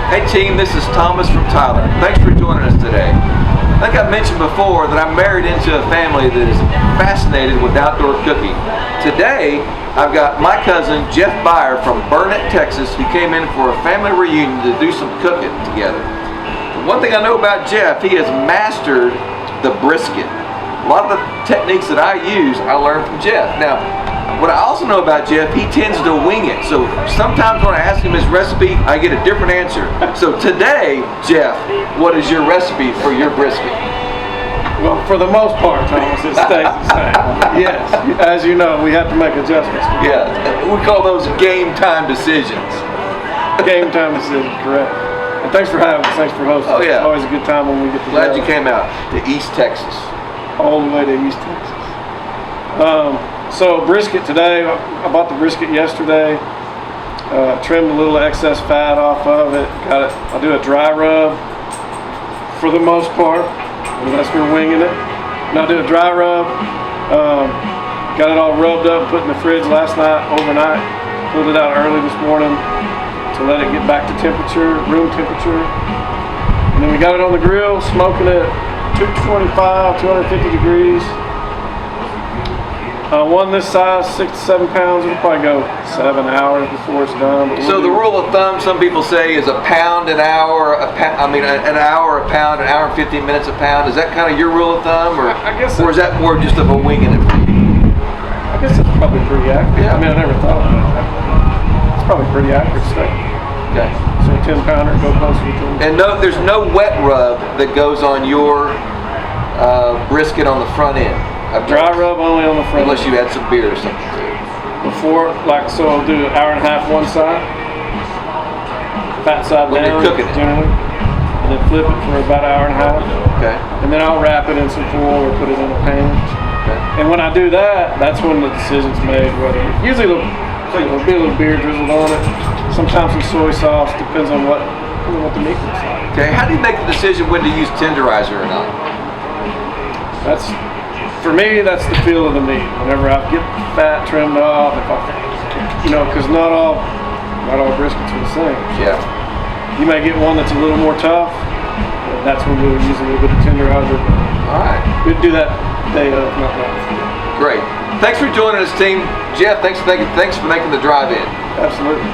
Hey team, this is Thomas from Tyler. Thanks for joining us today. I think I mentioned before that I'm married into a family that is fascinated with outdoor cooking. Today, I've got my cousin Jeff Byer from Burnett, Texas, who came in for a family reunion to do some cooking together. One thing I know about Jeff, he has mastered the brisket. A lot of the techniques that I use, I learned from Jeff. Now, what I also know about Jeff, he tends to wing it. So sometimes when I ask him his recipe, I get a different answer. So today, Jeff, what is your recipe for your brisket? Well, for the most part, Thomas, it stays the same. Yes, as you know, we have to make adjustments. Yeah, we call those game time decisions. Game time decision, correct. And thanks for having us. Thanks for hosting. Oh yeah, it's always a good time when we get together. Glad you came out to East Texas. All the way to East Texas. So brisket today, I bought the brisket yesterday, trimmed a little excess fat off of it, got it, I'll do a dry rub for the most part, unless we're winging it. And I'll do a dry rub, got it all rubbed up, put in the fridge last night, overnight, pulled it out early this morning to let it get back to temperature, room temperature. And then we got it on the grill, smoking it 225, 250 degrees. One this size, 6 to 7 pounds, it'll probably go 7 hours before it's done. So the rule of thumb, some people say, is a pound an hour, an hour a pound, an hour and 15 minutes a pound. Is that kind of your rule of thumb, or I guess, or is that more just of a winging it? I guess it's probably pretty accurate. Yeah. I mean, I never thought of that. It's probably pretty accurate steak. Okay. So a 10 pounder, go closer to 10. And no, there's no wet rub that goes on your brisket on the front end. Dry rub only on the front. Unless you add some beer or something to it. Before, so I'll do an hour and a half one side, fat side when down, you're cooking it. generally, and then flip it for about an hour and a half. Okay. And then I'll wrap it in some foil or put it in a pan. Okay. And when I do that, that's when the decision's made. Whether usually there'll be a little beer drizzled on it. Sometimes some soy sauce, depends on what the meat looks like. Okay. How do you make the decision when to use tenderizer or not? For me, that's the feel of the meat. Whenever I get the fat trimmed off, because not all briskets are the same. Yeah. You may get one that's a little more tough. And that's when we'll use a little bit of tenderizer. All right. We'd do that day of, not that. Great. Thanks for joining us, team. Jeff, thanks for making the drive in. Absolutely.